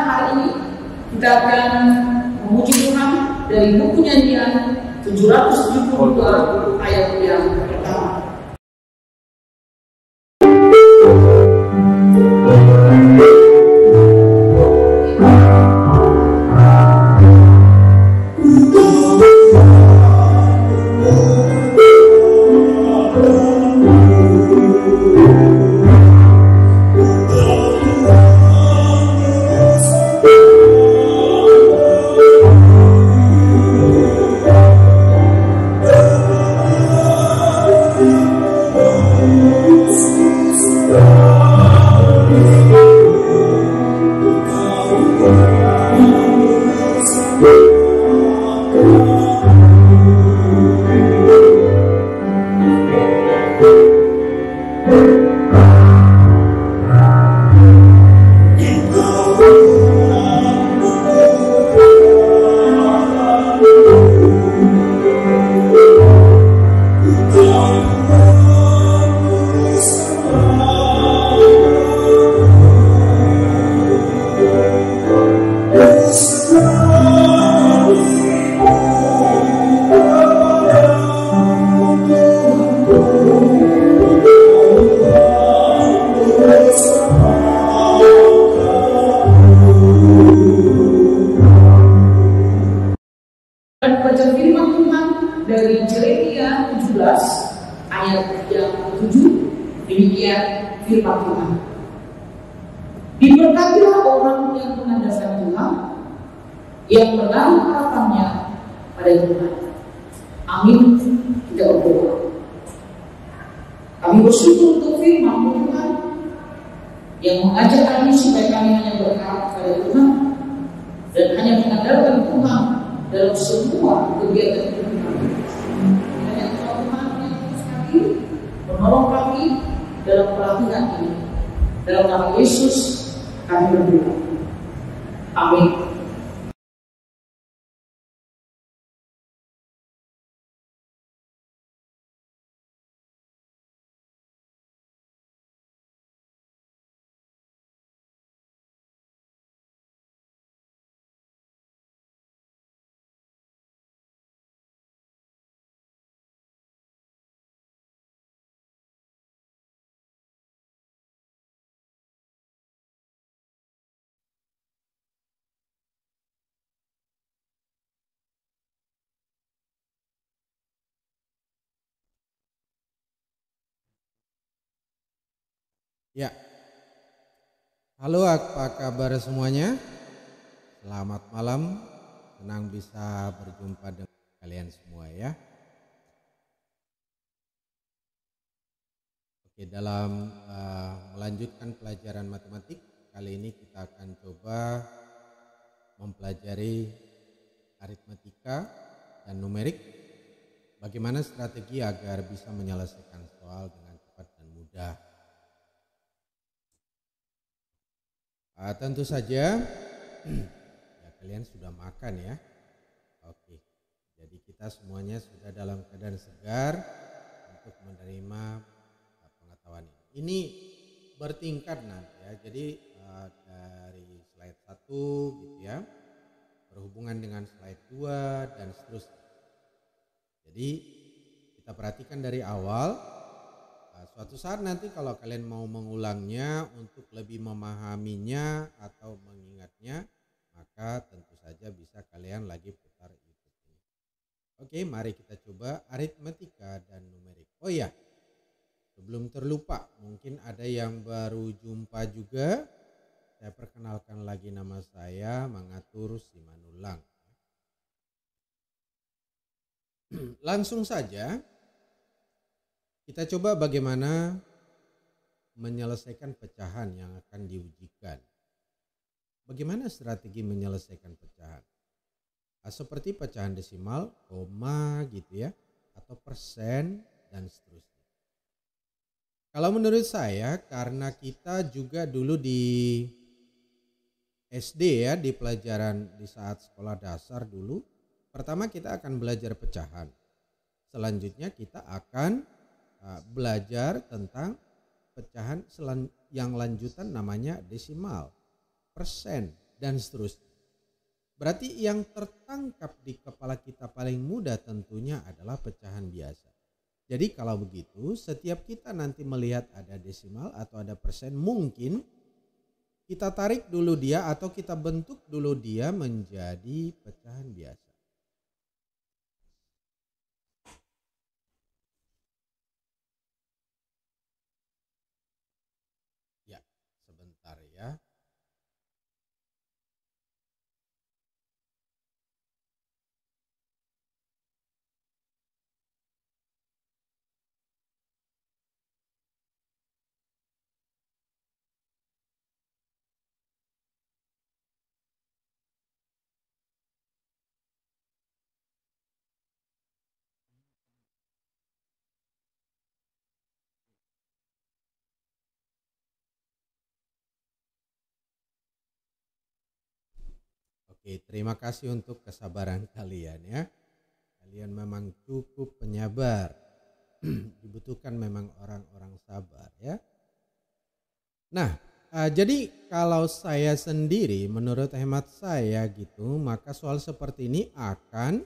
hari ini kita akan memuji Tuhan dari buku Nyanyian 772 ayat yang pertama. Baca firman Tuhan dari Yeremia 17 ayat yang ke-7. Demikian firman Tuhan. Diberkatilah orang yang mengandalkan Tuhan, yang menaruh harapannya pada Tuhan. Amin. Kita berdoa. Kami bersyukur untuk firman Tuhan yang mengajak kami supaya kami hanya berharap pada Tuhan dan hanya mengandalkan Tuhan dalam semua kegiatan hidup kami. Hanya Tuhan yang terus kami menolong kami dalam pelatihan ini. Dalam nama Yesus kami berdoa. Amin. Ya, halo, apa kabar semuanya? Selamat malam, senang bisa berjumpa dengan kalian semua ya. Oke, dalam melanjutkan pelajaran matematik, kali ini kita akan coba mempelajari aritmatika dan numerik. Bagaimana strategi agar bisa menyelesaikan soal dengan cepat dan mudah. Tentu saja ya, kalian sudah makan ya. Oke, jadi kita semuanya sudah dalam keadaan segar untuk menerima pengetahuan ini. Ini bertingkat nanti ya. Jadi dari slide 1 gitu ya, berhubungan dengan slide 2 dan seterusnya. Jadi kita perhatikan dari awal. Suatu saat nanti kalau kalian mau mengulangnya untuk lebih memahaminya atau mengingatnya, maka tentu saja bisa kalian lagi putar YouTube ini. Oke, mari kita coba aritmatika dan numerik. Oh ya, sebelum terlupa, mungkin ada yang baru jumpa juga. Saya perkenalkan lagi, nama saya Mangatur Simanulang. Langsung saja. Kita coba bagaimana menyelesaikan pecahan yang akan diujikan. Bagaimana strategi menyelesaikan pecahan? Seperti pecahan desimal, koma gitu ya, atau persen dan seterusnya. Kalau menurut saya, karena kita juga dulu di SD ya, di pelajaran di saat sekolah dasar dulu, pertama kita akan belajar pecahan. Selanjutnya kita akan belajar tentang pecahan yang lanjutan namanya desimal, persen, dan seterusnya. Berarti yang tertangkap di kepala kita paling mudah tentunya adalah pecahan biasa. Jadi kalau begitu, setiap kita nanti melihat ada desimal atau ada persen, mungkin kita tarik dulu dia atau kita bentuk dulu dia menjadi pecahan biasa. Ya, sebentar ya. Oke, terima kasih untuk kesabaran kalian ya. Kalian memang cukup penyabar. Dibutuhkan memang orang-orang sabar ya. Nah, jadi kalau saya sendiri menurut hemat saya gitu, maka soal seperti ini akan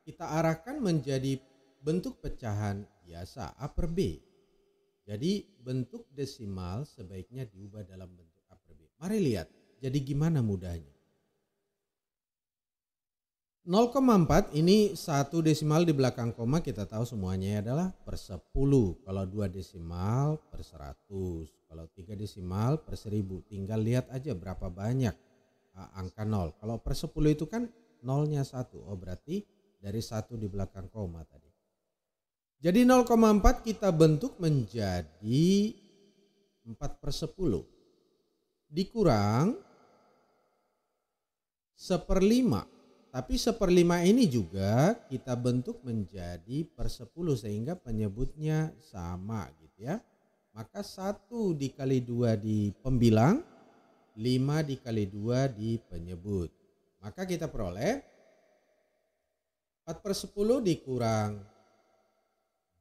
kita arahkan menjadi bentuk pecahan biasa A per B. Jadi bentuk desimal sebaiknya diubah dalam bentuk A per B. Mari lihat, jadi gimana mudahnya. 0,4 ini satu desimal di belakang koma kita tahu semuanya adalah per 10. Kalau 2 desimal per 100. Kalau 3 desimal per 1000. Tinggal lihat aja berapa banyak angka 0. Kalau per 10 itu kan nolnya 1. Oh berarti dari 1 di belakang koma tadi. Jadi 0,4 kita bentuk menjadi 4 per 10. Dikurang 1/5. Tapi 1/5 ini juga kita bentuk menjadi per 10 sehingga penyebutnya sama gitu ya. Maka 1 dikali 2 di pembilang, 5 dikali 2 di penyebut. Maka kita peroleh 4 per 10 dikurang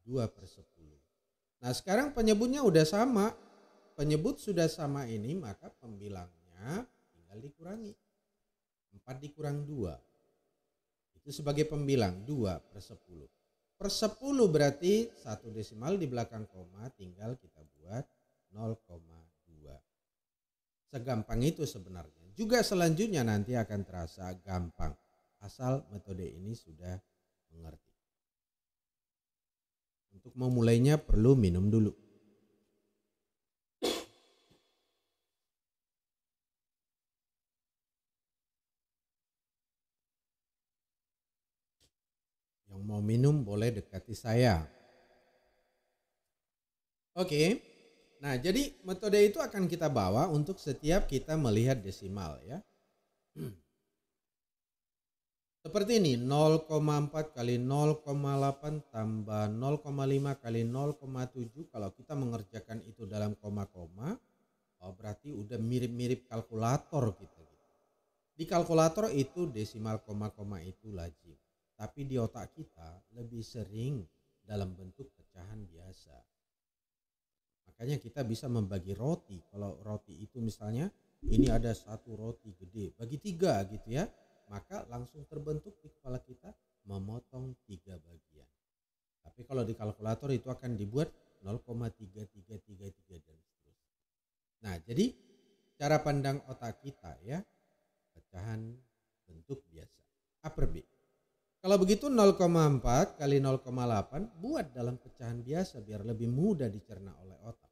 2 per 10. Nah sekarang penyebutnya udah sama. Penyebut sudah sama ini maka pembilangnya tinggal dikurangi. 4 dikurang 2. Itu sebagai pembilang 2 per 10. Per 10 berarti 1 desimal di belakang koma tinggal kita buat 0,2. Segampang itu sebenarnya. Juga selanjutnya nanti akan terasa gampang. Asal metode ini sudah mengerti. Untuk memulainya perlu minum dulu. Yang mau minum boleh dekati saya. Oke. Nah, jadi metode itu akan kita bawa untuk setiap kita melihat desimal ya. Seperti ini 0,4 kali 0,8 tambah 0,5 kali 0,7. Kalau kita mengerjakan itu dalam koma-koma, oh berarti udah mirip-mirip kalkulator gitu. Di kalkulator itu desimal koma-koma itu lazim. Tapi di otak kita lebih sering dalam bentuk pecahan biasa. Makanya kita bisa membagi roti. Kalau roti itu misalnya ini ada satu roti gede, bagi 3 gitu ya. Maka langsung terbentuk di kepala kita memotong 3 bagian. Tapi kalau di kalkulator itu akan dibuat 0,3333 dan seterusnya. Nah jadi cara pandang otak kita ya, pecahan bentuk biasa A per B. Kalau begitu 0,4 kali 0,8 buat dalam pecahan biasa biar lebih mudah dicerna oleh otak.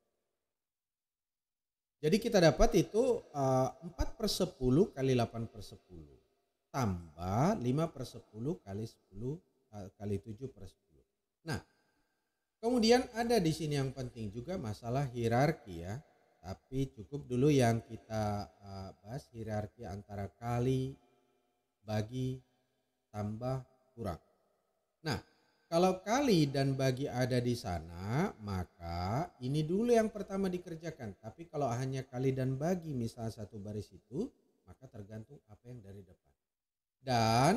Jadi kita dapat itu 4 per 10 kali 8 per 10 tambah 5 per 10 kali 10 kali 7 per 10. Nah kemudian ada di sini yang penting juga masalah hierarki ya. Tapi cukup dulu yang kita bahas hierarki antara kali, bagi, tambah, kurang. Nah, kalau kali dan bagi ada di sana, maka ini dulu yang pertama dikerjakan. Tapi kalau hanya kali dan bagi misalnya satu baris itu, maka tergantung apa yang dari depan. Dan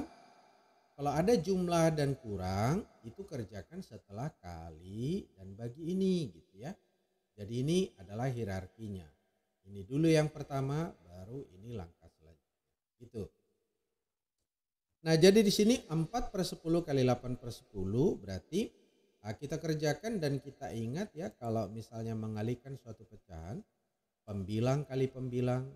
kalau ada jumlah dan kurang, itu kerjakan setelah kali dan bagi ini gitu ya. Jadi ini adalah hierarkinya. Ini dulu yang pertama, baru ini langkah selanjutnya. Gitu. Nah, jadi di sini 4/10 kali 8/10 berarti kita kerjakan dan kita ingat ya, kalau misalnya mengalihkan suatu pecahan, pembilang kali pembilang,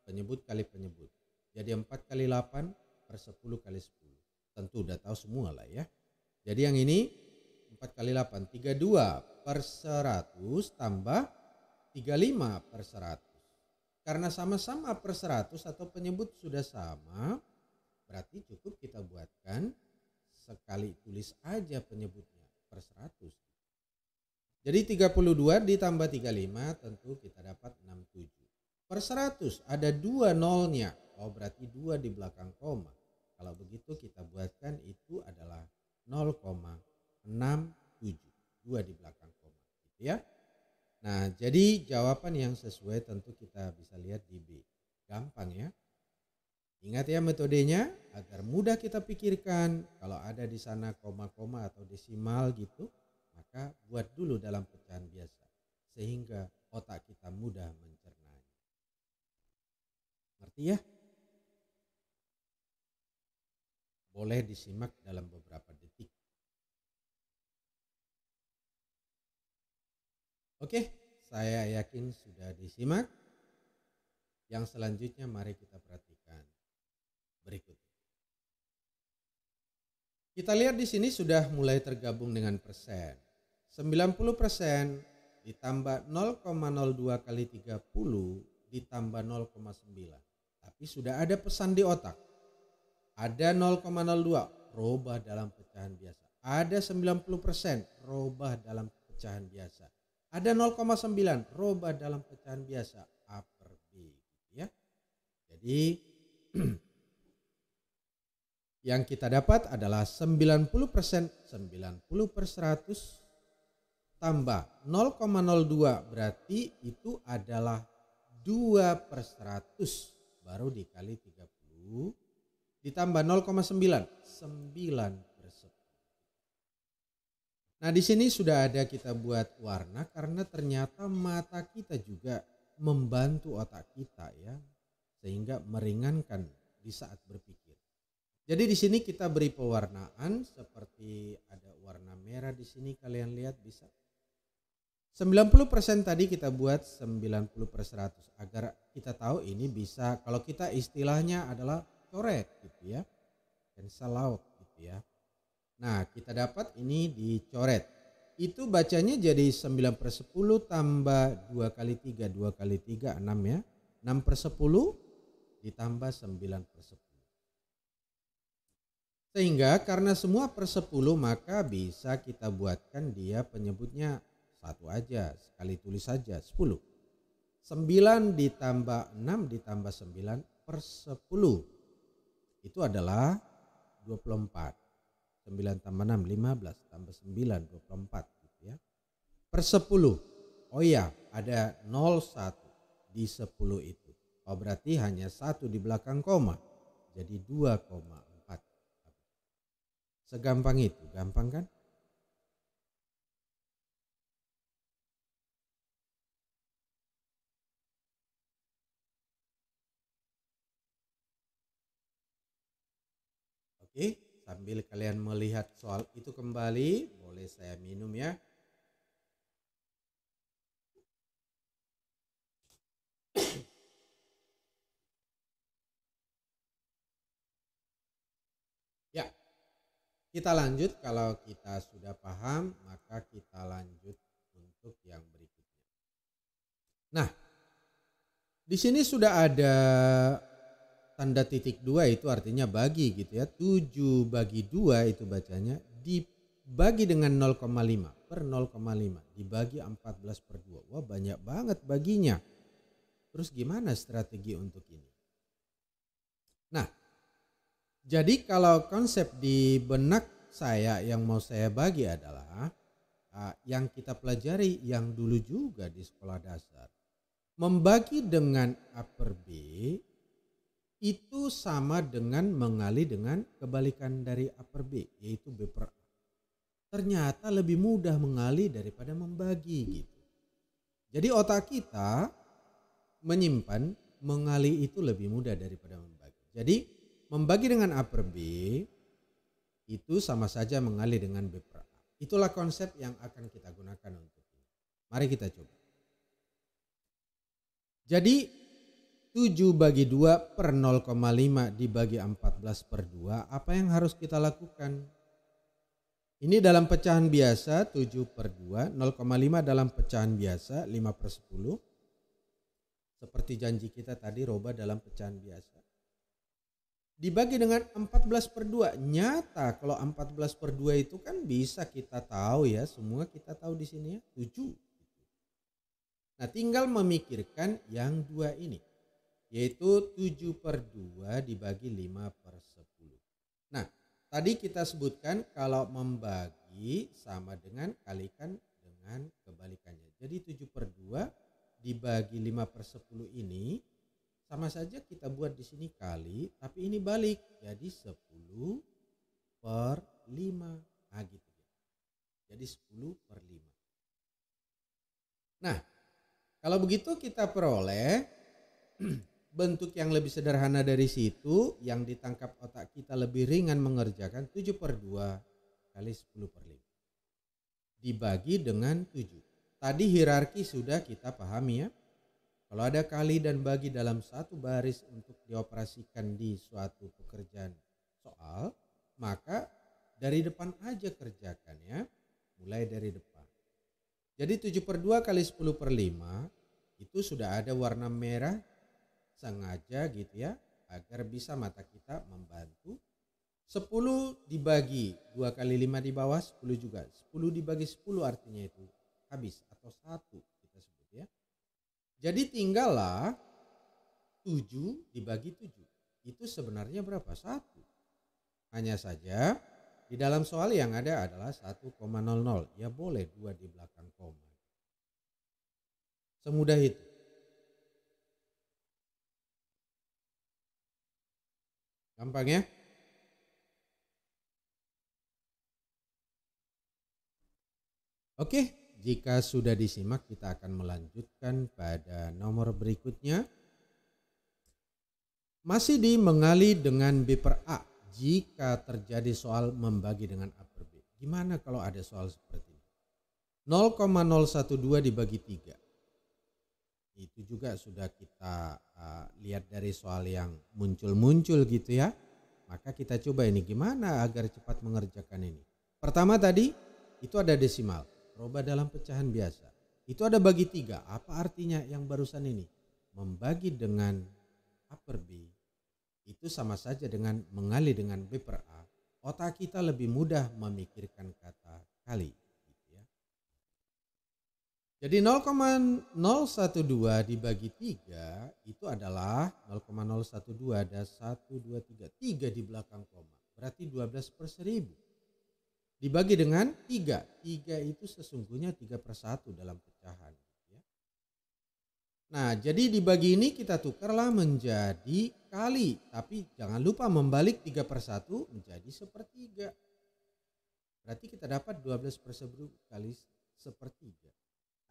penyebut kali penyebut. Jadi 4 kali 8/10 kali 10. Tentu udah tahu semua lah ya. Jadi yang ini 4 kali 8, 32/100 tambah 35/100. Karena sama-sama per 100 atau penyebut sudah sama, berarti cukup kita buatkan sekali tulis aja penyebutnya per 100. Jadi 32 ditambah 35 tentu kita dapat 67. Per 100 ada 2 nolnya. Oh, berarti 2 di belakang koma. Kalau begitu kita buatkan itu adalah 0,67. 2 di belakang koma. Gitu ya. Nah, jadi jawaban yang sesuai tentu kita bisa lihat di B. Gampang ya. Ingat ya metodenya agar mudah kita pikirkan. Kalau ada di sana koma-koma atau desimal gitu, maka buat dulu dalam pecahan biasa sehingga otak kita mudah mencernanya. Ngerti ya? Boleh disimak dalam beberapa detik. Oke, saya yakin sudah disimak. Yang selanjutnya mari kita perhatikan berikut. Kita lihat di sini sudah mulai tergabung dengan persen. 90% ditambah 0,02 kali 30 ditambah 0,9. Tapi sudah ada pesan di otak. Ada 0,02, robah dalam pecahan biasa. Ada 90%, robah dalam pecahan biasa. Ada 0,9, robah dalam pecahan biasa. A per B. Ya. Jadi yang kita dapat adalah 90%, 90/100 tambah 0,02 berarti itu adalah 2/100 baru dikali 30 ditambah 0,9, 9/10. Nah, di sini sudah ada kita buat warna karena ternyata mata kita juga membantu otak kita ya, sehingga meringankan di saat berpikir. Jadi di sini kita beri pewarnaan seperti ada warna merah di sini, kalian lihat bisa. 90% tadi kita buat 90/100 agar kita tahu ini bisa, kalau kita istilahnya adalah coret gitu ya. Cancel out gitu ya. Nah, kita dapat ini dicoret. Itu bacanya jadi 9/10 tambah 2 kali 3, 2 kali 3 6 ya. 6/10 ditambah 9/10. Sehingga karena semua per 10 maka bisa kita buatkan dia penyebutnya satu aja, sekali tulis saja 10. 9 ditambah 6 ditambah 9/10. Itu adalah 24. 9 tambah 6 15 tambah 9 24 gitu ya. Per 10. Oh iya, ada 01 di 10 itu. Oh, berarti hanya 1 di belakang koma. Jadi 2,4. Segampang itu, gampang kan? Oke, sambil kalian melihat soal itu kembali, boleh saya minum ya. Ya, kita lanjut. Kalau kita sudah paham, maka kita lanjut untuk yang berikutnya. Nah, di sini sudah ada tanda titik 2, itu artinya bagi gitu ya. 7 bagi 2 itu bacanya, dibagi dengan 0,5 per 0,5 dibagi 14/2. Wah, banyak banget baginya. Terus gimana strategi untuk ini? Nah, jadi kalau konsep di benak saya yang mau saya bagi adalah yang kita pelajari yang dulu juga di sekolah dasar. Membagi dengan A per B itu sama dengan mengali dengan kebalikan dari A per B, yaitu B per A. Ternyata lebih mudah mengali daripada membagi gitu. Jadi otak kita menyimpan mengali itu lebih mudah daripada membagi. Jadi membagi dengan A per B itu sama saja mengali dengan B per A. Itulah konsep yang akan kita gunakan untuk ini. Mari kita coba. Jadi 7 bagi 2 per 0,5 dibagi 14 per 2, apa yang harus kita lakukan? Ini dalam pecahan biasa 7 per 2, 0,5 dalam pecahan biasa 5 per 10. Seperti janji kita tadi, roba dalam pecahan biasa. Dibagi dengan 14 per 2. Nyata kalau 14 per 2 itu kan bisa kita tahu ya. Semua kita tahu di sini ya. 7. Nah tinggal memikirkan yang 2 ini. Yaitu 7 per 2 dibagi 5 per 10. Nah tadi kita sebutkan kalau membagi sama dengan kalikan dengan kebalikannya. Jadi 7 per 2 dibagi 5 per 10 ini sama saja kita buat di sini kali, tapi ini balik. Jadi 10 per 5. Nah gitu. Jadi 10 per 5. Nah kalau begitu kita peroleh bentuk yang lebih sederhana dari situ, yang ditangkap otak kita lebih ringan mengerjakan 7 per 2 kali 10 per 5. Dibagi dengan 7. Tadi hierarki sudah kita pahami ya. Kalau ada kali dan bagi dalam satu baris untuk dioperasikan di suatu pekerjaan soal, maka dari depan aja kerjakan ya. Mulai dari depan. Jadi 7 per 2 kali 10 per 5 itu sudah ada warna merah sengaja gitu ya. Agar bisa mata kita membantu. 10 dibagi 2 kali 5 di bawah 10 juga. 10 dibagi 10 artinya itu habis atau 1 kita sebut ya. Jadi tinggallah 7 dibagi 7. Itu sebenarnya berapa? 1. Hanya saja di dalam soal yang ada adalah 1,00. Ya boleh 2 di belakang koma. Semudah itu. Gampang ya? Oke. Jika sudah disimak, kita akan melanjutkan pada nomor berikutnya. Masih di mengali dengan B per A jika terjadi soal membagi dengan A per B. Gimana kalau ada soal seperti ini? 0,012 dibagi 3. Itu juga sudah kita lihat dari soal yang muncul-muncul gitu ya. Maka kita coba ini gimana agar cepat mengerjakan ini. Pertama tadi itu ada desimal. Roba dalam pecahan biasa. Itu ada bagi 3. Apa artinya yang barusan ini? Membagi dengan A per B. Itu sama saja dengan mengali dengan B per A. Otak kita lebih mudah memikirkan kata kali. Gitu ya. Jadi 0,012 dibagi 3 itu adalah 0,012 ada 1, 2, 3. 3 di belakang koma. Berarti 12 per 1000. Dibagi dengan 3. 3 itu sesungguhnya 3 per 1 dalam pecahan. Nah jadi dibagi ini kita tukarlah menjadi kali. Tapi jangan lupa membalik 3 per 1 menjadi sepertiga. Berarti kita dapat 12 per 1000 kali sepertiga.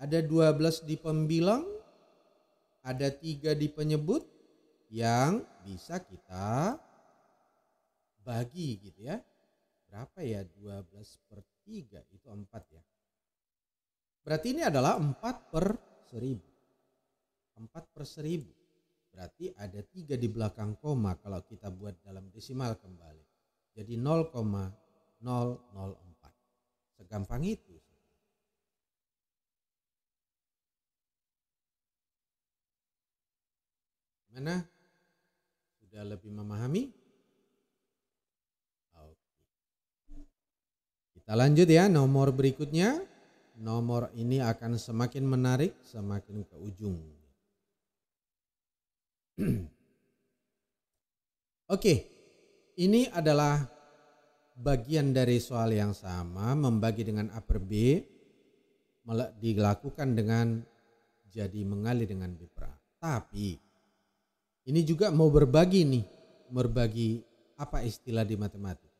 Ada 12 di pembilang. Ada 3 di penyebut. Yang bisa kita bagi gitu ya. Berapa ya 12 per 3 itu 4 ya. Berarti ini adalah 4 per 1000. 4 per 1000. Berarti ada 3 di belakang koma kalau kita buat dalam desimal kembali. Jadi 0,004. Segampang itu. Gimana? Sudah lebih memahami? Kita lanjut ya, nomor berikutnya. Nomor ini akan semakin menarik, semakin ke ujung. Oke, ini adalah bagian dari soal yang sama, membagi dengan A per B, dilakukan dengan jadi mengali dengan B per A. Tapi ini juga mau berbagi nih, berbagi apa istilah di matematik.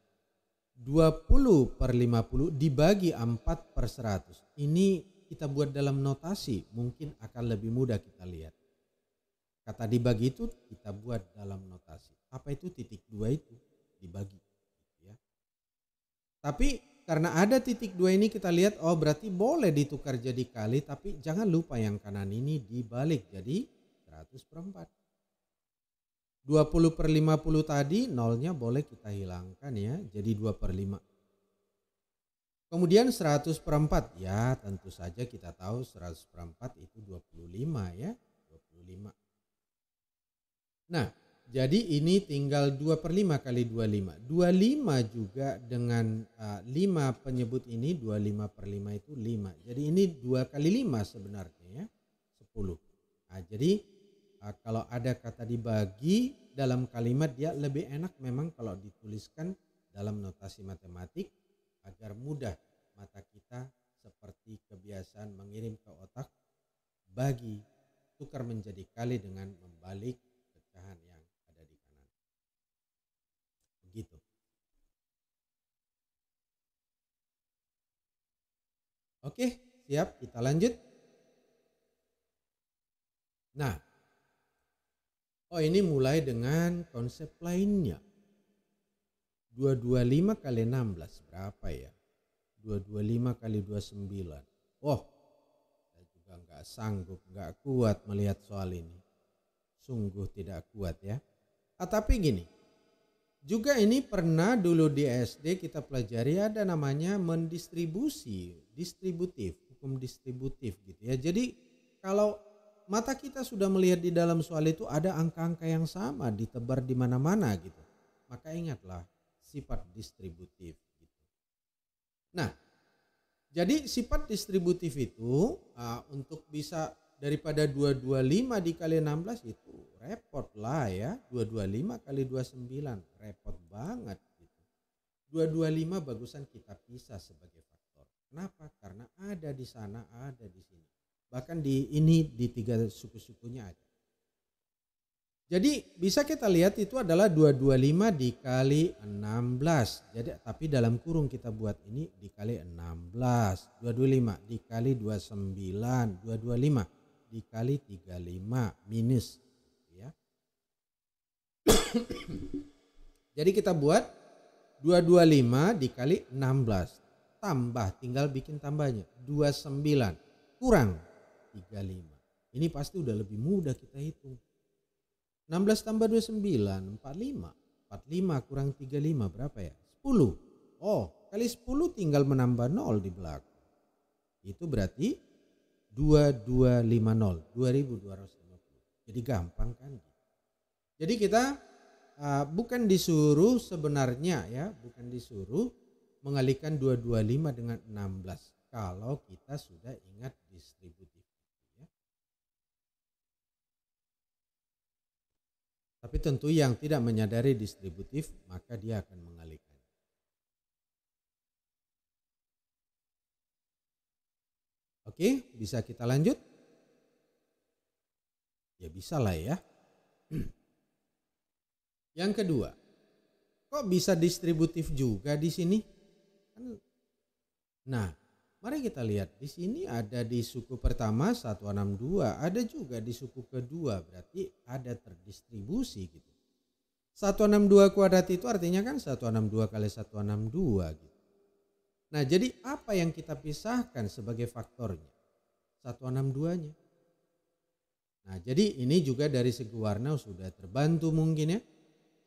20 per 50 dibagi 4 per 100. Ini kita buat dalam notasi, mungkin akan lebih mudah kita lihat. Kata dibagi itu kita buat dalam notasi. apa itu titik 2 itu dibagi gitu ya. Tapi karena ada titik 2 ini kita lihat berarti boleh ditukar jadi kali, tapi jangan lupa yang kanan ini dibalik jadi 100/4. 20/50 tadi nolnya boleh kita hilangkan ya, jadi 2/5. Kemudian 100/4 ya, tentu saja kita tahu 100/4 itu 25 ya, 25. Nah, jadi ini tinggal 2/5 kali 25. 25 juga dengan 5 penyebut ini, 25/5 itu 5. Jadi ini 2 kali 5 sebenarnya ya, 10. Nah, jadi kalau ada kata dibagi dalam kalimat dia lebih enak memang kalau dituliskan dalam notasi matematik agar mudah mata kita seperti kebiasaan mengirim ke otak, bagi, tukar menjadi kali dengan membalik pecahan yang ada di kanan. Begitu. Oke, siap, kita lanjut. Nah, ini mulai dengan konsep lainnya. 225 kali 16 berapa ya? 225 kali 29. Saya juga nggak sanggup, nggak kuat melihat soal ini. Sungguh tidak kuat ya. Tapi gini, juga ini pernah dulu di SD kita pelajari ada namanya mendistribusi, distributif, hukum distributif gitu ya. Jadi kalau mata kita sudah melihat di dalam soal itu ada angka-angka yang sama ditebar di mana-mana gitu, maka ingatlah sifat distributif gitu. Nah, jadi sifat distributif itu untuk bisa daripada 225 dikali 16 itu repot lah ya. 225 kali 29 repot banget gitu. 225 bagusan kita pisah sebagai faktor. Kenapa? Karena ada di sana, ada di sini. Bahkan di 3 suku-sukunya ada. Jadi bisa kita lihat itu adalah 225 dikali 16. Jadi tapi dalam kurung kita buat ini dikali 16. 225 dikali 29. 225 dikali 35 minus ya. Jadi kita buat 225 dikali 16 tambah, tinggal bikin tambahnya 29 kurang 35. Ini pasti udah lebih mudah kita hitung. 16 tambah 29 45. 45 kurang 35 berapa ya? 10. Kali 10 tinggal menambah 0 di belakang. Itu berarti 2250, 2250. Jadi gampang kan? Jadi kita bukan disuruh sebenarnya ya, bukan disuruh mengalihkan 225 dengan 16 kalau kita sudah ingat distributif ya. Tapi tentu yang tidak menyadari distributif maka dia akan mengalihkan. Oke, bisa kita lanjut? Ya bisa lah ya. Yang kedua, kok bisa distributif juga di sini? Nah, mari kita lihat di sini ada di suku pertama 162, ada juga di suku kedua, berarti ada terdistribusi gitu. 162 kuadrat itu artinya kan 162 kali 162 gitu. Nah, jadi apa yang kita pisahkan sebagai faktornya? 162-nya. Nah, jadi ini juga dari segi warna sudah terbantu mungkin ya.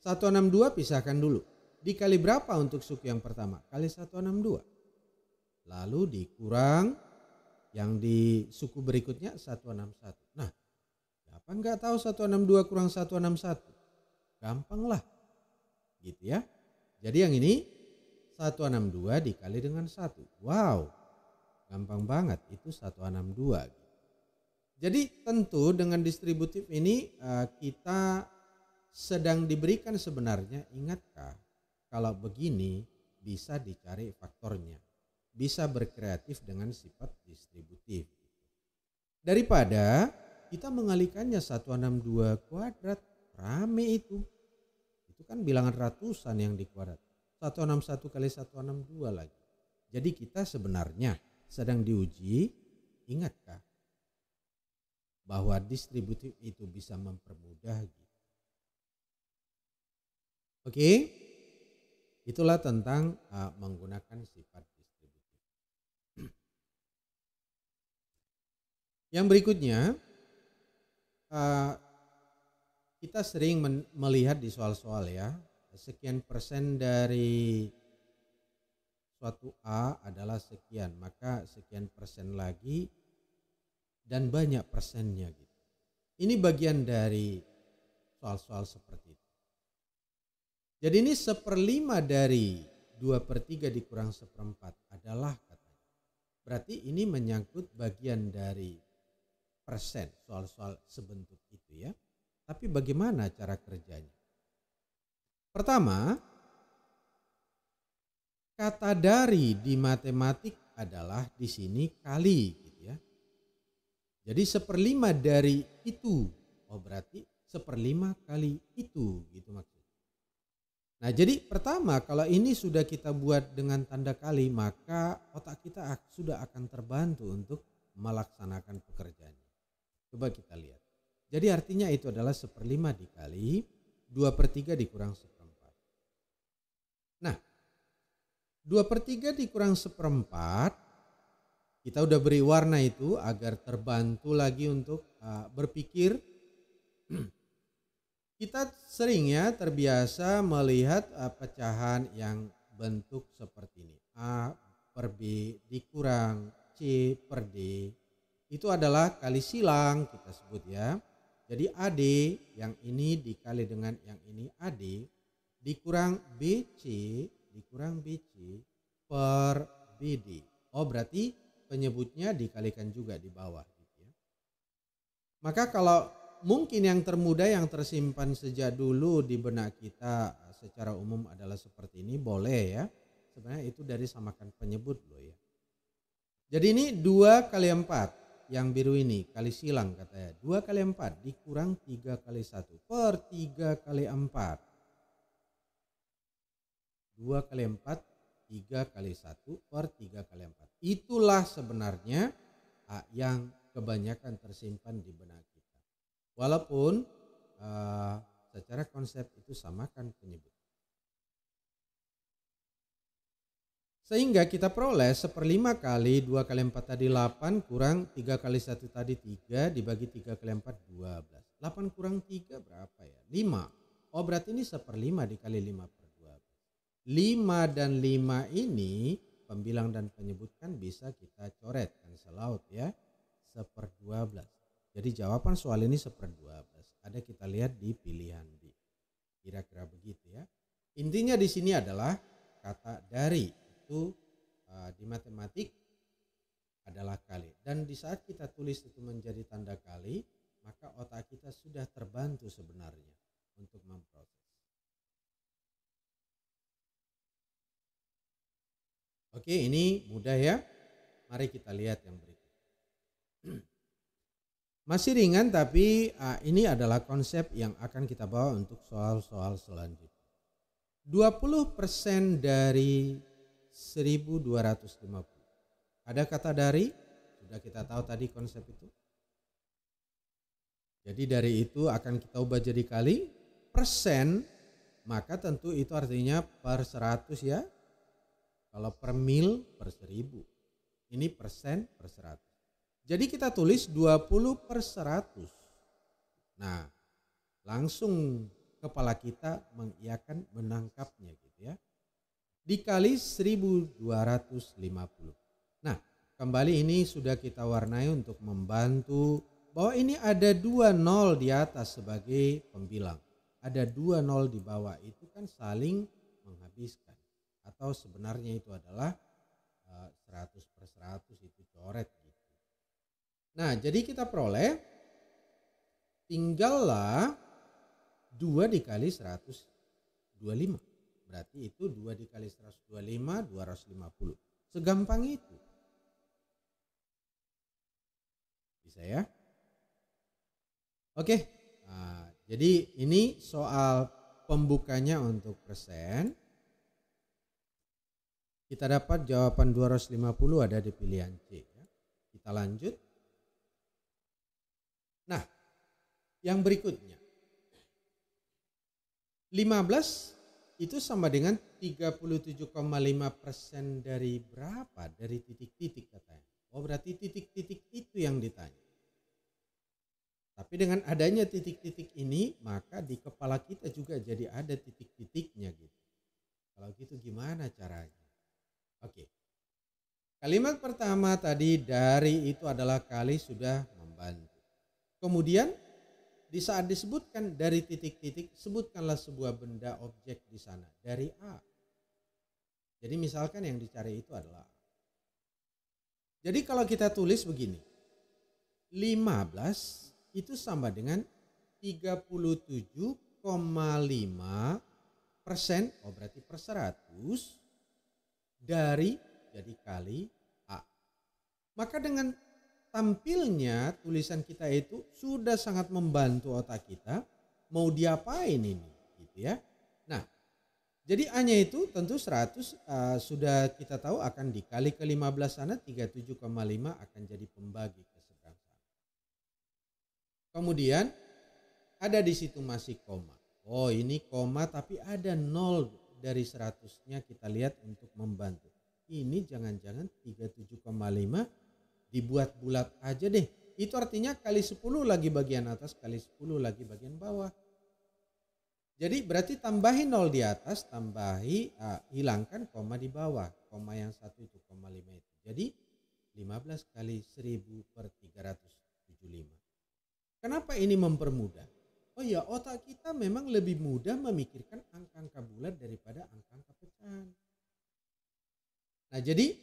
162 pisahkan dulu. Dikali berapa untuk suku yang pertama? Kali 162. Lalu dikurang yang di suku berikutnya 161. Nah, siapa nggak tahu 162 kurang 161? Gampang lah. Gitu ya. Jadi yang ini 162 dikali dengan 1. Wow, gampang banget, itu 162. Jadi tentu dengan distributif ini kita sedang diberikan sebenarnya, ingatkah kalau begini bisa dicari faktornya. Bisa berkreatif dengan sifat distributif. Daripada kita mengalihkannya 162 kuadrat, rame itu. Itu kan bilangan ratusan yang dikuadrat. 161 kali 162 lagi. Jadi kita sebenarnya sedang diuji, ingatkah bahwa distributif itu bisa mempermudah gitu. Oke, itulah tentang menggunakan sifat distributif. Yang berikutnya, kita sering melihat di soal-soal ya, sekian persen dari suatu A adalah sekian, maka sekian persen lagi dan banyak persennya gitu. Ini bagian dari soal-soal seperti itu. Jadi ini 1/5 dari 2/3 dikurang 1/4 adalah katanya. Berarti ini menyangkut bagian dari persen, soal-soal sebentuk itu ya. Tapi bagaimana cara kerjanya? Pertama, kata dari di matematik adalah di sini kali gitu ya. Jadi 1/5 dari itu. Oh berarti 1/5 kali itu gitu maksudnya. Nah jadi pertama kalau ini sudah kita buat dengan tanda kali maka otak kita sudah akan terbantu untuk melaksanakan pekerjaannya. Coba kita lihat. Jadi artinya itu adalah 1/5 dikali 2/3 dikurang 1/4. Nah 2/3 dikurang 1/4 kita udah beri warna itu agar terbantu lagi untuk berpikir. Kita sering ya terbiasa melihat pecahan yang bentuk seperti ini. A per B dikurang C per D. Itu adalah kali silang kita sebut ya. Jadi AD yang ini dikali dengan yang ini AD dikurang BC per BD. Oh berarti penyebutnya dikalikan juga di bawah gitu ya. Maka kalau mungkin yang termudah yang tersimpan sejak dulu di benak kita secara umum adalah seperti ini, boleh ya. Sebenarnya itu dari samakan penyebut loh ya. Jadi ini 2 kali 4. Yang biru ini kali silang katanya. 2 kali 4 dikurang 3 kali 1 per 3 kali 4. 2 kali 4, 3 kali 1 per 3 kali 4. Itulah sebenarnya yang kebanyakan tersimpan di benak kita. Walaupun secara konsep itu samakan penyebut. Sehingga kita peroleh 1/5 kali 2 kali 4 tadi 8 kurang 3 kali 1 tadi 3 dibagi 3 kali 4 12. 8 kurang 3 berapa ya? 5. Oh berarti ini 1/5 dikali 5 per 12. 5 dan 5 ini pembilang dan penyebut kan bisa kita coret kan selaut ya. 1/12. Jadi jawaban soal ini 1/12. Ada kita lihat di pilihan B. Kira-kira begitu ya. Intinya di sini adalah kata dari itu di matematik adalah kali. Dan di saat kita tulis itu menjadi tanda kali, maka otak kita sudah terbantu sebenarnya untuk memproses. Oke, ini mudah ya. Mari kita lihat yang berikut. Masih ringan tapi ini adalah konsep yang akan kita bawa untuk soal-soal selanjutnya. 20% dari 1250. Ada kata dari? Sudah kita tahu tadi konsep itu. Jadi dari itu akan kita ubah jadi kali persen, maka tentu itu artinya per 100 ya. Kalau per mil per 1000. Ini persen per 100. Jadi kita tulis 20 per 100. Nah, langsung kepala kita mengiyakan menangkapnya gitu ya. Dikali 1250. Nah, kembali ini sudah kita warnai untuk membantu bahwa ini ada 2 nol di atas sebagai pembilang. Ada 2 nol di bawah, itu kan saling menghabiskan. Atau sebenarnya itu adalah 100 per 100 itu coret gitu. Nah, jadi kita peroleh tinggallah 2 dikali 125. Berarti itu 2 dikali 125, 250. Segampang itu. Bisa ya? Oke. Nah, jadi ini soal pembukanya untuk persen. Kita dapat jawaban 250 ada di pilihan C. Ya. Kita lanjut. Nah, yang berikutnya. 15 itu sama dengan 37,5% dari berapa? Dari titik-titik katanya. Oh berarti titik-titik itu yang ditanya. Tapi dengan adanya titik-titik ini, maka di kepala kita juga jadi ada titik-titiknya gitu. Kalau gitu gimana caranya? Oke. Kalimat pertama tadi dari itu adalah kali sudah membantu. Kemudian di saat disebutkan dari titik-titik, sebutkanlah sebuah benda objek di sana dari A. Jadi misalkan yang dicari itu adalah A. Jadi kalau kita tulis begini, 15 itu sama dengan 37,5%, oh berarti per 100 dari jadi kali A. Maka dengan tampilnya tulisan kita itu sudah sangat membantu otak kita mau diapain ini gitu ya. Nah, jadi A-nya itu tentu 100 sudah kita tahu akan dikali ke 15 sana, 37,5 akan jadi pembagi ke seberang sana. Kemudian ada di situ masih koma. Oh ini koma tapi ada 0 dari 100-nya kita lihat untuk membantu. Ini jangan-jangan 37,5 dibuat bulat aja deh. Itu artinya kali 10 lagi bagian atas, kali 10 lagi bagian bawah. Jadi berarti tambahi 0 di atas, hilangkan koma di bawah. Koma yang 1 itu, koma 5 itu. Jadi 15 kali 1000 per 375. Kenapa ini mempermudah? Oh ya, otak kita memang lebih mudah memikirkan angka-angka bulat daripada angka-angka pecahan. Nah jadi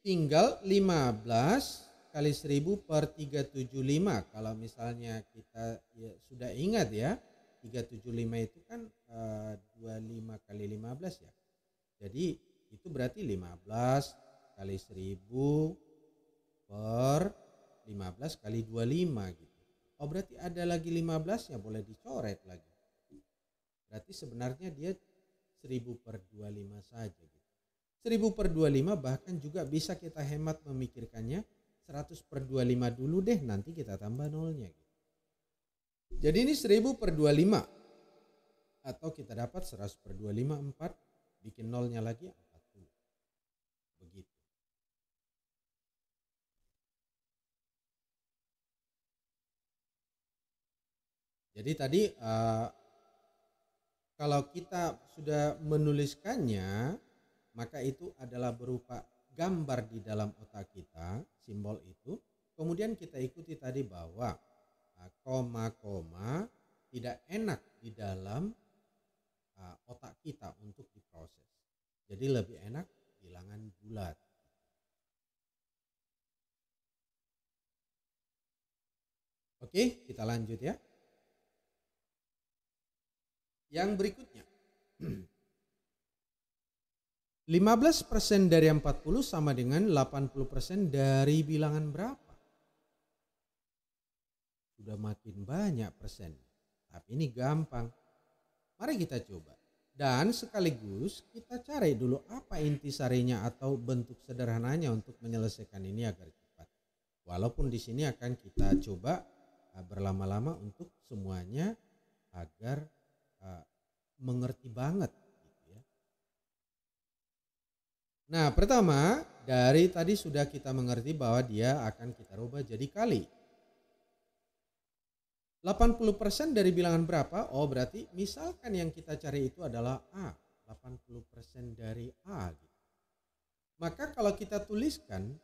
tinggal 15 kali 1000 per 375. Kalau misalnya kita ya, sudah ingat ya, 375 itu kan 25 kali 15 ya. Jadi itu berarti 15 kali 1000 per 15 kali 25 gitu. Oh berarti ada lagi 15 ya, boleh dicoret lagi. Berarti sebenarnya dia 1000 per 25 saja gitu. 1000 per 25 bahkan juga bisa kita hemat memikirkannya 100 per 25 dulu deh, nanti kita tambah nolnya gitu. Jadi ini 1000 per 25 atau kita dapat 100 per 25 4, bikin nolnya lagi 40. Begitu. Jadi tadi kalau kita sudah menuliskannya, maka itu adalah berupa gambar di dalam otak kita, simbol itu. Kemudian kita ikuti tadi bahwa koma-koma tidak enak di dalam otak kita untuk diproses. Jadi lebih enak bilangan bulat. Oke, kita lanjut ya. Yang berikutnya. 15% dari 40 sama dengan 80% dari bilangan berapa? Sudah makin banyak persen. Tapi ini gampang. Mari kita coba. Dan sekaligus kita cari dulu apa intisarinya atau bentuk sederhananya untuk menyelesaikan ini agar cepat. Walaupun di sini akan kita coba berlama-lama untuk semuanya agar mengerti banget. Gitu ya. Nah pertama dari tadi sudah kita mengerti bahwa dia akan kita rubah jadi kali. 80% dari bilangan berapa? Oh berarti misalkan yang kita cari itu adalah A. 80% dari A. Gitu. Maka kalau kita tuliskan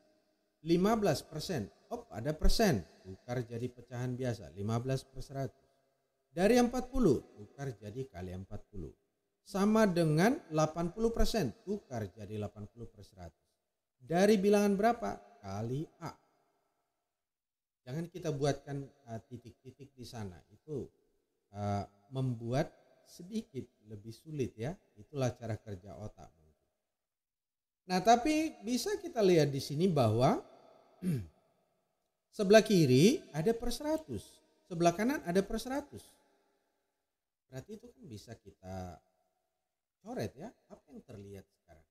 15%. Oh ada persen. Tukar jadi pecahan biasa. 15 per 100. Dari 40. Tukar jadi kali 40. Sama dengan 80%. Tukar jadi 80 per 100. Dari bilangan berapa? Kali A. Jangan kita buatkan titik-titik di sana. Itu membuat sedikit lebih sulit ya. Itulah cara kerja otak. Nah, tapi bisa kita lihat di sini bahwa sebelah kiri ada per 100. Sebelah kanan ada per 100. Berarti itu kan bisa kita coret ya. Apa yang terlihat sekarang?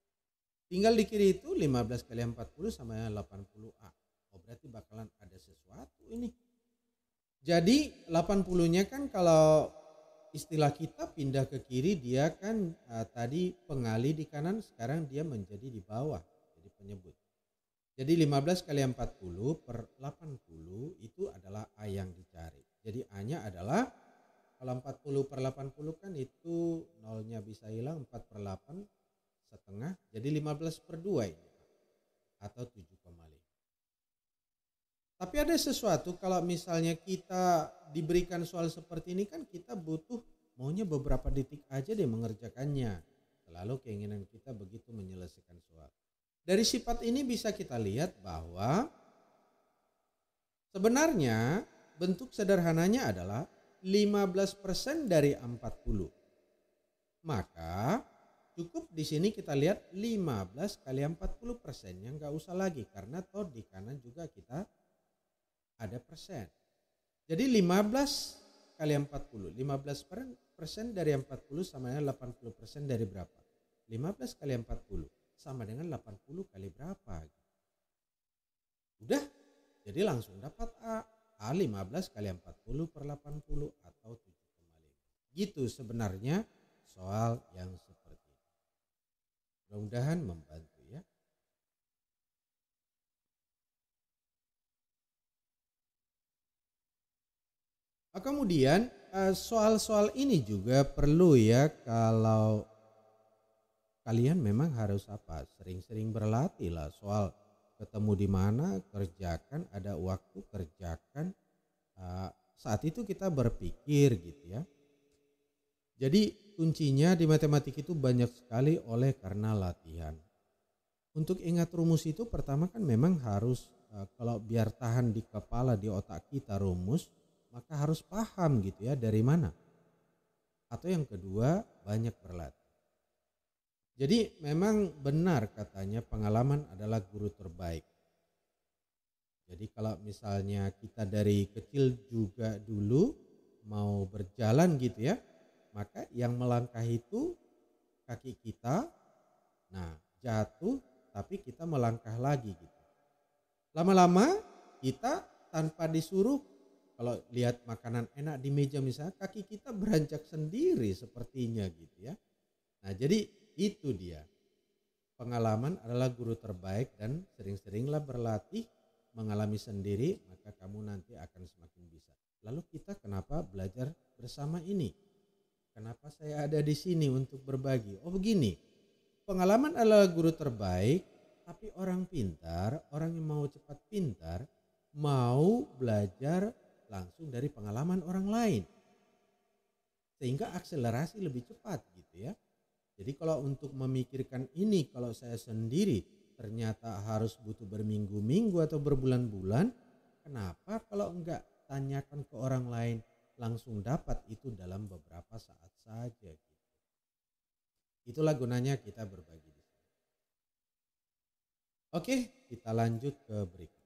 Tinggal di kiri itu 15 kali 40 sama 80A. Oh berarti bakalan ada sesuatu ini. Jadi 80-nya kan kalau istilah kita pindah ke kiri, dia kan tadi pengali di kanan, sekarang dia menjadi di bawah, jadi penyebut. Jadi 15 kali 40 per 80 itu adalah A yang dicari. Jadi A-nya adalah, kalau 40 per 80 kan itu nolnya bisa hilang, 4 per 8 setengah, jadi 15 per 2 ini, atau 7,5. Tapi ada sesuatu, kalau misalnya kita diberikan soal seperti ini kan kita butuh maunya beberapa detik aja deh mengerjakannya. Selalu keinginan kita begitu menyelesaikan soal. Dari sifat ini bisa kita lihat bahwa sebenarnya bentuk sederhananya adalah 15% dari 40. Maka cukup di sini kita lihat 15 kali 40%, yang gak usah lagi karena toh di kanan juga kita ada persen. Jadi 15 kali 40, 15% dari 40 sama dengan 80% dari berapa? 15 kali 40 sama dengan 80 kali berapa? Udah, jadi langsung dapat A. A 15 kali 40 per 80 atau 7,5. Gitu sebenarnya soal yang seperti ini. Mudah-mudahan membantu ya. Kemudian soal-soal ini juga perlu ya, kalau kalian memang harus sering-sering berlatih lah soal, ketemu di mana kerjakan, ada waktu kerjakan, saat itu kita berpikir gitu ya. Jadi kuncinya di matematik itu banyak sekali oleh karena latihan. Untuk ingat rumus itu pertama kan memang harus, kalau biar tahan di kepala, di otak kita rumus, maka harus paham gitu ya dari mana. Atau yang kedua, banyak berlatih. Jadi memang benar katanya pengalaman adalah guru terbaik. Jadi kalau misalnya kita dari kecil juga dulu mau berjalan gitu ya, maka yang melangkah itu kaki kita. Nah, jatuh tapi kita melangkah lagi gitu. Lama-lama kita tanpa disuruh, kalau lihat makanan enak di meja misalnya, kaki kita beranjak sendiri sepertinya gitu ya. Nah, jadi itu dia. Pengalaman adalah guru terbaik, dan sering-seringlah berlatih, mengalami sendiri, maka kamu nanti akan semakin bisa. Lalu kita kenapa belajar bersama ini? Kenapa saya ada di sini untuk berbagi? Oh begini, pengalaman adalah guru terbaik, tapi orang pintar, orang yang mau cepat pintar, mau belajar langsung dari pengalaman orang lain. Sehingga akselerasi lebih cepat gitu ya. Jadi kalau untuk memikirkan ini, kalau saya sendiri ternyata harus butuh berminggu-minggu atau berbulan-bulan, kenapa kalau enggak tanyakan ke orang lain, langsung dapat itu dalam beberapa saat saja gitu. Itulah gunanya kita berbagi di sini. Oke, kita lanjut ke berikut.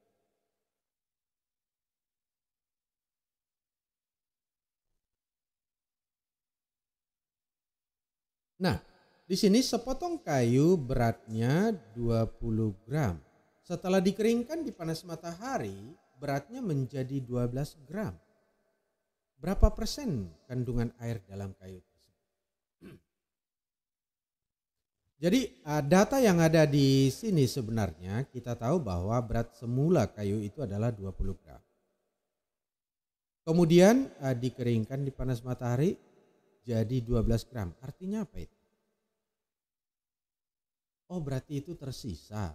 Nah, di sini sepotong kayu beratnya 20 gram. Setelah dikeringkan di panas matahari, beratnya menjadi 12 gram. Berapa persen kandungan air dalam kayu tersebut? Jadi data yang ada di sini sebenarnya kita tahu bahwa berat semula kayu itu adalah 20 gram. Kemudian dikeringkan di panas matahari jadi 12 gram. Artinya apa itu? Oh berarti itu tersisa.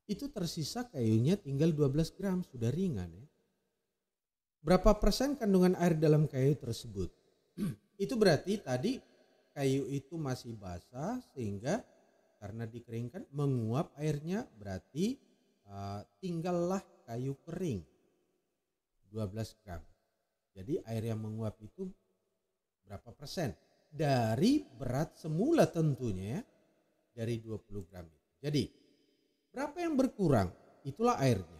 Itu tersisa kayunya tinggal 12 gram, sudah ringan ya. Berapa persen kandungan air dalam kayu tersebut? Itu berarti tadi kayu itu masih basah, sehingga karena dikeringkan menguap airnya, berarti tinggallah kayu kering 12 gram. Jadi air yang menguap itu berapa persen? Dari berat semula tentunya ya. Dari 20 gram itu. Jadi berapa yang berkurang? Itulah airnya.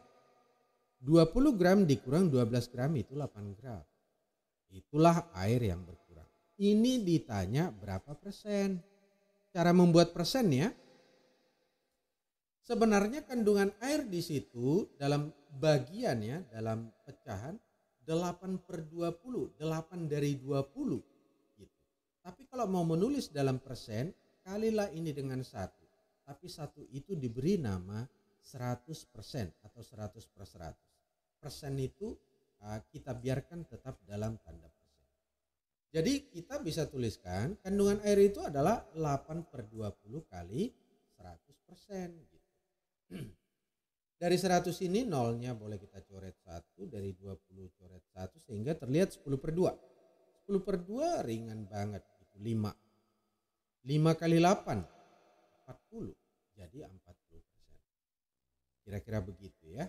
20 gram dikurang 12 gram itu 8 gram. Itulah air yang berkurang. Ini ditanya berapa persen. Cara membuat persen ya. Sebenarnya kandungan air di situ dalam bagian ya, dalam pecahan 8/20. 8 dari 20 Tapi kalau mau menulis dalam persen, kalilah ini dengan 1. Tapi 1 itu diberi nama 100% atau 100/100. Persen itu kita biarkan tetap dalam tanda persen. Jadi kita bisa tuliskan kandungan air itu adalah 8/20 kali 100% gitu. Dari 100 ini nolnya boleh kita coret 1, dari 20 coret 1 sehingga terlihat 10/2. 10/2 ringan banget, itu 5. 5 kali 8, 40. Jadi 40%. Kira-kira begitu ya.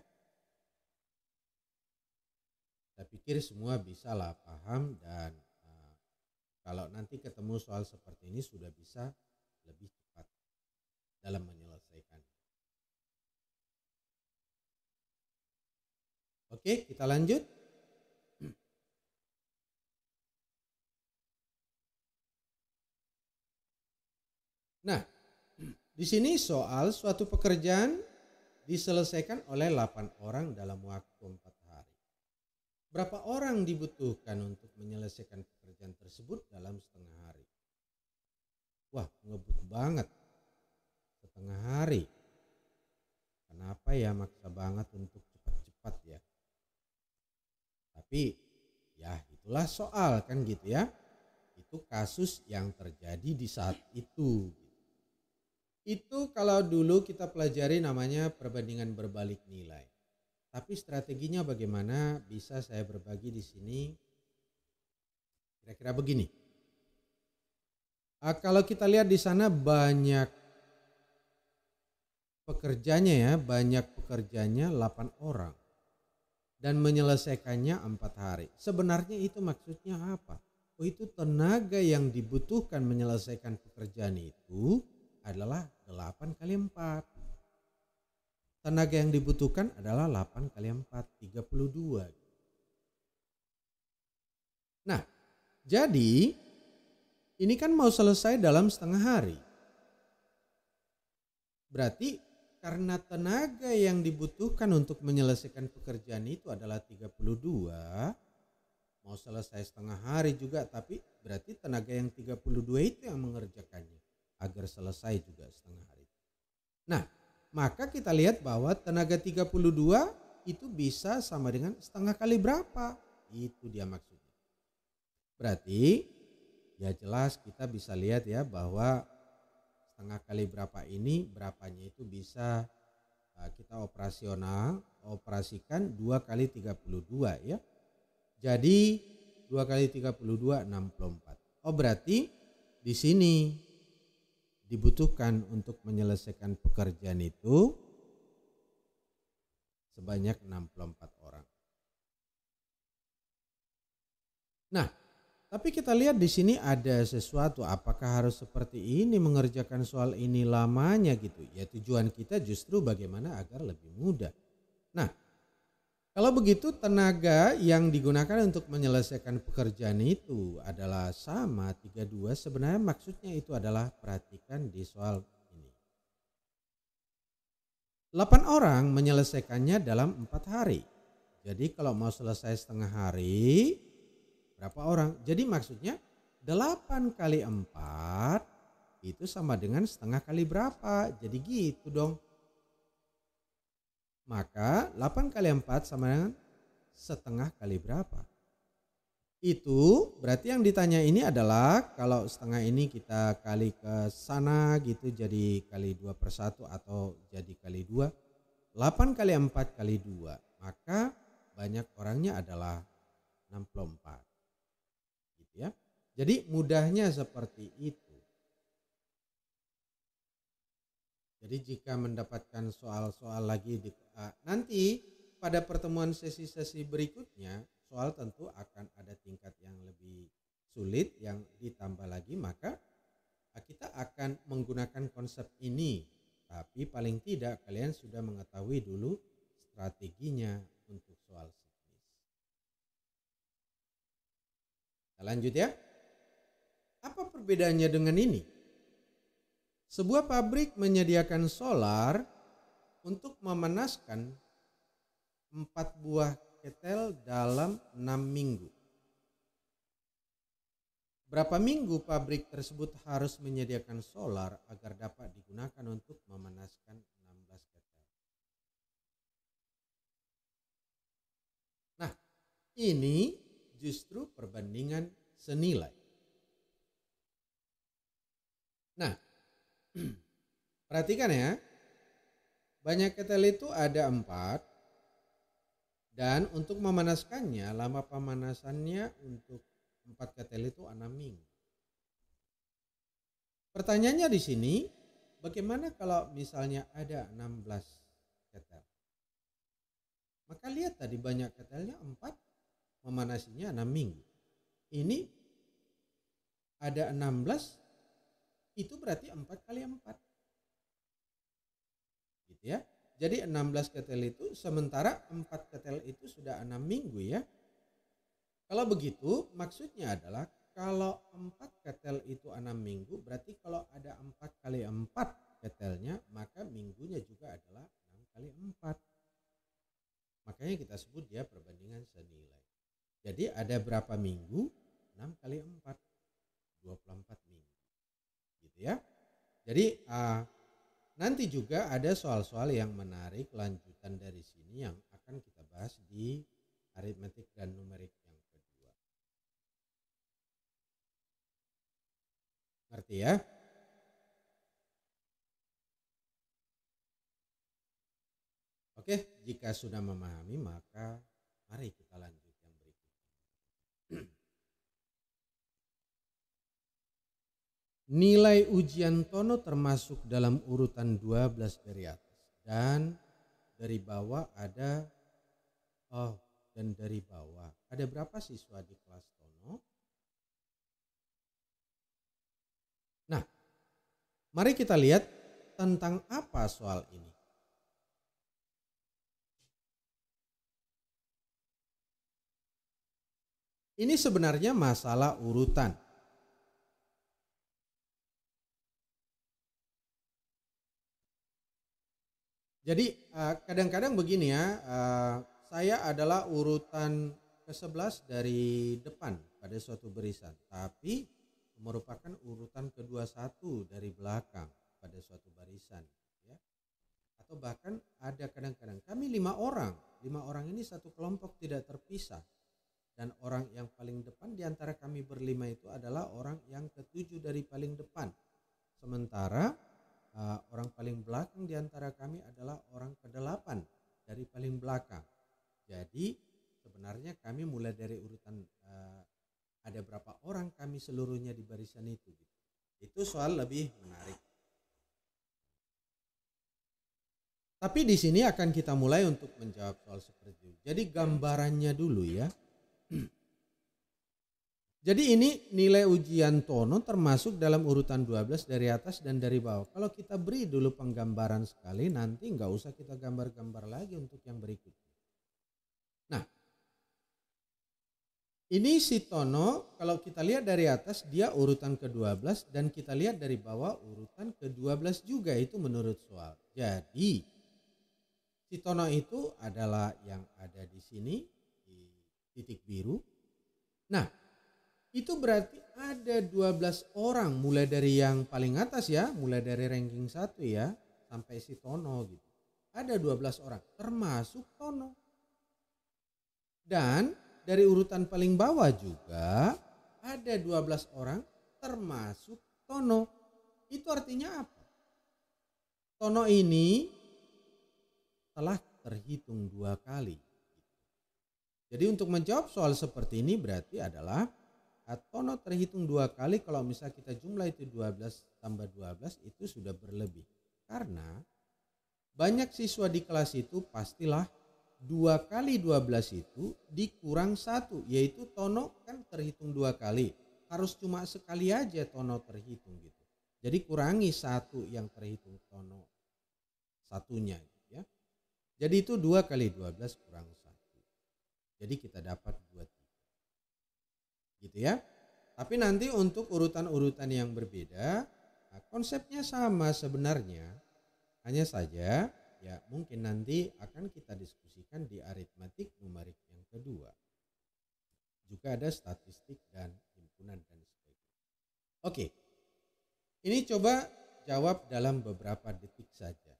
Saya pikir semua bisa lah paham dan kalau nanti ketemu soal seperti ini sudah bisa lebih cepat dalam menyelesaikan. Oke, kita lanjut. Nah, di sini soal suatu pekerjaan diselesaikan oleh 8 orang dalam waktu 4 hari. Berapa orang dibutuhkan untuk menyelesaikan pekerjaan tersebut dalam setengah hari? Wah, ngebut banget. Setengah hari. Kenapa ya maksa banget untuk cepat-cepat ya? Tapi ya itulah soal kan gitu ya. Itu kasus yang terjadi di saat itu. Itu kalau dulu kita pelajari namanya perbandingan berbalik nilai. Tapi strateginya bagaimana bisa saya berbagi di sini. Kira-kira begini. Kalau kita lihat di sana banyak pekerjanya ya, banyak pekerjanya 8 orang. Dan menyelesaikannya 4 hari. Sebenarnya itu maksudnya apa? Oh, itu tenaga yang dibutuhkan menyelesaikan pekerjaan itu adalah 8 kali 4. Tenaga yang dibutuhkan adalah 8 kali 4, 32. Nah, jadi ini kan mau selesai dalam setengah hari. Berarti karena tenaga yang dibutuhkan untuk menyelesaikan pekerjaan itu adalah 32, mau selesai setengah hari juga, tapi berarti tenaga yang 32 itu yang mengerjakannya agar selesai juga setengah hari. Nah, maka kita lihat bahwa tenaga 32 itu bisa sama dengan setengah kali berapa? Itu dia maksudnya. Berarti ya jelas kita bisa lihat ya bahwa setengah kali berapa ini, berapanya itu bisa kita operasikan 2 kali 32 ya. Jadi 2 kali 32 64. Oh, berarti di sini dibutuhkan untuk menyelesaikan pekerjaan itu sebanyak 64 orang. Nah, tapi kita lihat di sini ada sesuatu, apakah harus seperti ini mengerjakan soal ini lamanya gitu. Ya tujuan kita justru bagaimana agar lebih mudah. Nah, kalau begitu tenaga yang digunakan untuk menyelesaikan pekerjaan itu adalah sama 32. Sebenarnya maksudnya itu adalah perhatikan di soal ini. 8 orang menyelesaikannya dalam 4 hari. Jadi kalau mau selesai setengah hari, berapa orang? Jadi maksudnya 8 kali 4 itu sama dengan setengah kali berapa? Jadi gitu dong. Maka 8 kali 4 sama dengan setengah kali berapa? Itu berarti yang ditanya ini adalah kalau setengah ini kita kali ke sana gitu jadi kali 2/1 atau jadi kali 2. 8 kali 4 kali 2. Maka banyak orangnya adalah 64. Ya. Jadi mudahnya seperti itu. Jadi jika mendapatkan soal-soal lagi nanti pada pertemuan sesi-sesi berikutnya soal tentu akan ada tingkat yang lebih sulit yang ditambah lagi, maka kita akan menggunakan konsep ini. Tapi paling tidak kalian sudah mengetahui dulu strateginya untuk soal. Lanjut ya. Apa perbedaannya dengan ini? Sebuah pabrik menyediakan solar untuk memanaskan 4 buah ketel dalam 6 minggu. Berapa minggu pabrik tersebut harus menyediakan solar agar dapat digunakan untuk memanaskan 16 ketel. Nah, ini justru perbandingan senilai. Nah, perhatikan ya, banyak ketel itu ada 4, dan untuk memanaskannya, lama pemanasannya untuk 4 ketel itu 6 minggu. Pertanyaannya di sini, bagaimana kalau misalnya ada 16 ketel? Maka lihat tadi banyak ketelnya 4, memanasinya 6 minggu. Ini ada 16, itu berarti 4 kali 4. Gitu ya. Jadi 16 ketel itu, sementara 4 ketel itu sudah 6 minggu ya. Kalau begitu maksudnya adalah kalau 4 ketel itu 6 minggu, berarti kalau ada 4 kali 4 ketelnya, maka minggunya juga adalah 6 kali 4. Makanya kita sebut dia perbandingan senilai. Jadi ada berapa minggu? 6 kali 4, 24 minggu. Gitu ya. Jadi nanti juga ada soal-soal yang menarik lanjutan dari sini yang akan kita bahas di aritmetik dan numerik yang kedua. Ngerti ya? Oke, jika sudah memahami maka mari kita lanjut yang berikutnya. Nilai ujian Tono termasuk dalam urutan 12 dari atas, dan dari bawah ada dari bawah ada berapa siswa di kelas Tono? Nah, mari kita lihat tentang apa soal ini. Ini sebenarnya masalah urutan. Jadi kadang-kadang begini ya, saya adalah urutan ke-11 dari depan pada suatu barisan, tapi merupakan urutan ke-21 dari belakang pada suatu barisan, ya. Atau bahkan ada kadang-kadang kami 5 orang ini satu kelompok tidak terpisah, dan orang yang paling depan di antara kami berlima itu adalah orang yang ke-7 dari paling depan, sementara orang paling belakang di antara kami adalah orang ke-8 dari paling belakang. Jadi sebenarnya kami mulai dari urutan ada berapa orang kami seluruhnya di barisan itu. Itu soal lebih menarik. Tapi di sini akan kita mulai untuk menjawab soal seperti itu. Jadi gambarannya dulu ya. Jadi ini nilai ujian Tono termasuk dalam urutan 12 dari atas dan dari bawah. Kalau kita beri dulu penggambaran sekali, nanti nggak usah kita gambar-gambar lagi untuk yang berikutnya. Nah, ini si Tono, kalau kita lihat dari atas dia urutan ke-12 dan kita lihat dari bawah urutan ke-12 juga, itu menurut soal. Jadi si Tono itu adalah yang ada di sini di titik biru. Nah, itu berarti ada 12 orang mulai dari yang paling atas ya, mulai dari ranking 1 ya sampai si Tono gitu. Ada 12 orang termasuk Tono. Dan dari urutan paling bawah juga ada 12 orang termasuk Tono. Itu artinya apa? Tono ini telah terhitung 2 kali. Jadi untuk menjawab soal seperti ini berarti adalah Tono terhitung 2 kali. Kalau misalnya kita jumlah itu 12 tambah 12 itu sudah berlebih. Karena banyak siswa di kelas itu pastilah 2 kali 12 itu dikurang 1. Yaitu Tono kan terhitung 2 kali. Harus cuma sekali aja Tono terhitung gitu. Jadi kurangi 1 yang terhitung Tono satunya gitu ya. Jadi itu 2 kali 12 kurang 1. Jadi kita dapat 23. Gitu ya. Tapi nanti untuk urutan-urutan yang berbeda, konsepnya sama sebenarnya. Hanya saja ya mungkin nanti akan kita diskusikan di aritmetik numerik yang kedua. Juga ada statistik dan himpunan dan sebagainya. Oke, ini coba jawab dalam beberapa detik saja.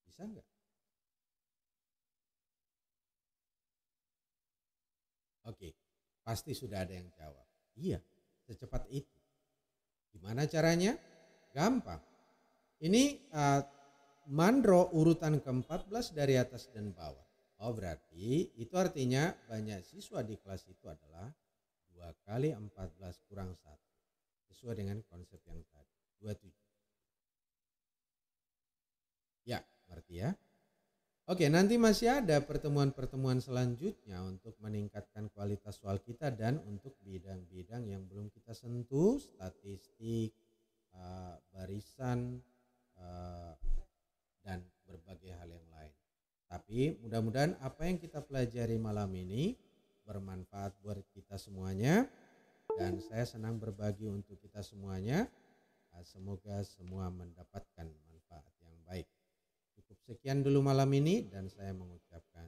Bisa nggak? Oke, pasti sudah ada yang jawab. Iya, secepat itu. Gimana caranya? Gampang. Ini Mandro urutan ke-14 dari atas dan bawah. Oh, berarti itu artinya banyak siswa di kelas itu adalah 2 kali 14 kurang 1. Sesuai dengan konsep yang tadi. 27. Ya, ngerti ya? Oke, nanti masih ada pertemuan-pertemuan selanjutnya untuk meningkatkan kualitas soal kita dan untuk bidang-bidang yang belum kita sentuh, statistik, barisan, dan berbagai hal yang lain. Tapi mudah-mudahan apa yang kita pelajari malam ini bermanfaat buat kita semuanya, dan saya senang berbagi untuk kita semuanya. Semoga semua mendapatkan manfaat yang baik. Cukup sekian dulu malam ini dan saya mengucapkan